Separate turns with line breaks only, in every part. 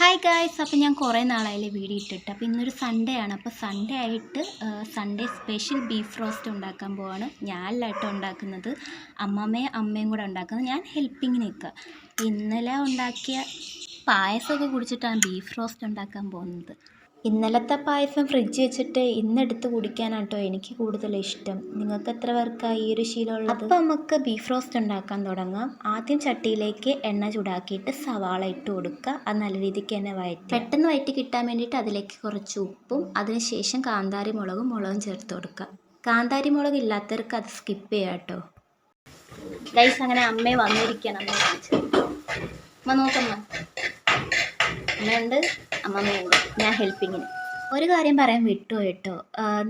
Hi guys, അപ്പോൾ ഞാൻ കുറേ നാളായില്ലേ വീഡിയോ ഇട്ടിട്ട്. അപ്പോൾ ഇന്നൊരു സൺഡേ ആണ്. അപ്പോൾ സൺഡേ ആയിട്ട് സൺഡേ സ്പെഷ്യൽ ബീഫ് റോസ്റ്റ് ഉണ്ടാക്കാൻ പോവാണ്. ഞാനല്ല കേട്ടോ ഉണ്ടാക്കുന്നത്, അമ്മയും കൂടെ ഉണ്ടാക്കുന്നത്. ഞാൻ ഹെൽപ്പിങ്ങിന് നിൽക്കുക. ഇന്നലെ ഉണ്ടാക്കിയ പായസമൊക്കെ കുടിച്ചിട്ടാണ് ബീഫ് റോസ്റ്റ് ഉണ്ടാക്കാൻ പോകുന്നത്. ഇന്നലത്തെ പായസം ഫ്രിഡ്ജ് വെച്ചിട്ട് ഇന്നെടുത്ത് കുടിക്കാനാണ് കേട്ടോ എനിക്ക് കൂടുതൽ ഇഷ്ടം. നിങ്ങൾക്ക് എത്ര പേർക്കാണ് ഈ ഒരു ശീലമുള്ളത്? അപ്പോൾ നമുക്ക് ബീഫ് റോസ്റ്റ് ഉണ്ടാക്കാൻ തുടങ്ങാം. ആദ്യം ചട്ടിയിലേക്ക് എണ്ണ ചൂടാക്കിയിട്ട് സവാള ഇട്ട് കൊടുക്കുക. അത് നല്ല രീതിക്ക് തന്നെ പെട്ടെന്ന് വയറ്റി കിട്ടാൻ വേണ്ടിയിട്ട് അതിലേക്ക് കുറച്ച് ഉപ്പും അതിനുശേഷം കാന്താരി മുളകും ചേർത്ത് കൊടുക്കുക. കാന്താരി മുളക് ഇല്ലാത്തവർക്ക് അത് സ്കിപ്പ് ചെയ്യാം കേട്ടോ. ഗൈസ്, അങ്ങനെ അമ്മയെ വന്നിരിക്കുകയാണ്. അമ്മ കാണിച്ചു അമ്മ നോക്കമ്മ, അമ്മയുണ്ട്, അമ്മമ്മയുണ്ട്, ഞാൻ ഹെൽപ്പിങ്ങിന്. ഒരു കാര്യം പറയാൻ വിട്ടു കേട്ടോ,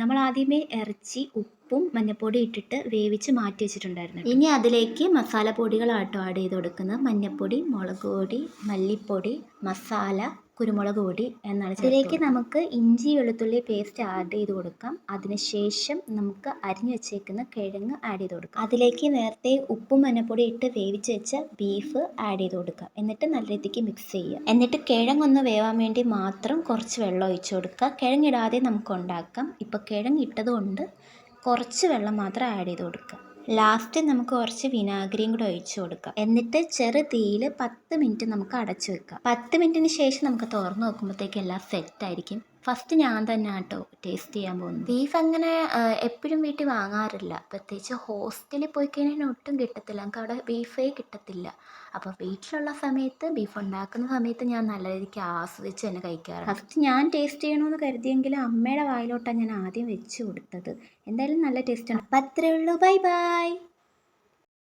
നമ്മൾ ആദ്യമേ ഇറച്ചി ഉപ്പും മഞ്ഞൾപ്പൊടി ഇട്ടിട്ട് വേവിച്ച് മാറ്റി വെച്ചിട്ടുണ്ടായിരുന്നു. ഇനി അതിലേക്ക് മസാലപ്പൊടികളാട്ടോ ആഡ് ചെയ്ത് കൊടുക്കുന്നത്. മഞ്ഞൾപ്പൊടി, മുളക് പൊടി, മല്ലിപ്പൊടി, മസാല, കുരുമുളക് പൊടി എന്നാണ്. ഇതിലേക്ക് നമുക്ക് ഇഞ്ചി വെളുത്തുള്ളി പേസ്റ്റ് ആഡ് ചെയ്ത് കൊടുക്കാം. അതിനുശേഷം നമുക്ക് അരിഞ്ഞു വെച്ചേക്കുന്ന കിഴങ്ങ് ആഡ് ചെയ്ത് കൊടുക്കാം. അതിലേക്ക് നേരത്തെ ഉപ്പും മഞ്ഞൾപ്പൊടി ഇട്ട് വേവിച്ച് വെച്ച ബീഫ് ആഡ് ചെയ്ത് കൊടുക്കാം. എന്നിട്ട് നല്ല രീതിക്ക് മിക്സ് ചെയ്യുക. എന്നിട്ട് കിഴങ്ങൊന്ന് വേവാൻ വേണ്ടി മാത്രം കുറച്ച് വെള്ളം ഒഴിച്ചു കൊടുക്കുക. കിഴങ്ങിടാതെ നമുക്ക് ഉണ്ടാക്കാം. ഇപ്പോൾ കിഴങ്ങ് ഇട്ടതുകൊണ്ട് കുറച്ച് വെള്ളം മാത്രം ആഡ് ചെയ്ത് കൊടുക്കുക. ലാസ്റ്റ് നമുക്ക് കുറച്ച് വിനാഗിരിയും കൂടെ ഒഴിച്ചു കൊടുക്കാം. എന്നിട്ട് ചെറു തീയിൽ 10 മിനിറ്റ് നമുക്ക് അടച്ചു വെക്കാം. 10 മിനിറ്റിന് ശേഷം നമുക്ക് തുറന്ന് നോക്കുമ്പോഴത്തേക്ക് എല്ലാം സെറ്റായിരിക്കും. ഫസ്റ്റ് ഞാൻ തന്നെ കേട്ടോ ടേസ്റ്റ് ചെയ്യാൻ പോകുന്നത്. ബീഫ് അങ്ങനെ എപ്പോഴും വീട്ടിൽ വാങ്ങാറില്ല. പ്രത്യേകിച്ച് ഹോസ്റ്റലിൽ പോയി കഴിഞ്ഞാൽ ഒട്ടും കിട്ടത്തില്ല. നമുക്ക് അവിടെ ബീഫേ കിട്ടത്തില്ല. അപ്പോൾ വീട്ടിലുള്ള സമയത്ത്, ബീഫ് ഉണ്ടാക്കുന്ന സമയത്ത് ഞാൻ നല്ല രീതിക്ക് ആസ്വദിച്ച് തന്നെ കഴിക്കാറുണ്ട്. ഫസ്റ്റ് ഞാൻ ടേസ്റ്റ് ചെയ്യണമെന്ന് കരുതിയെങ്കിലും അമ്മയുടെ വായിലോട്ടാണ് ഞാൻ ആദ്യം വെച്ച് കൊടുത്തത്. എന്തായാലും നല്ല ടേസ്റ്റാണ്. അപ്പം അത്രയേ ഉള്ളൂ. Bye bye.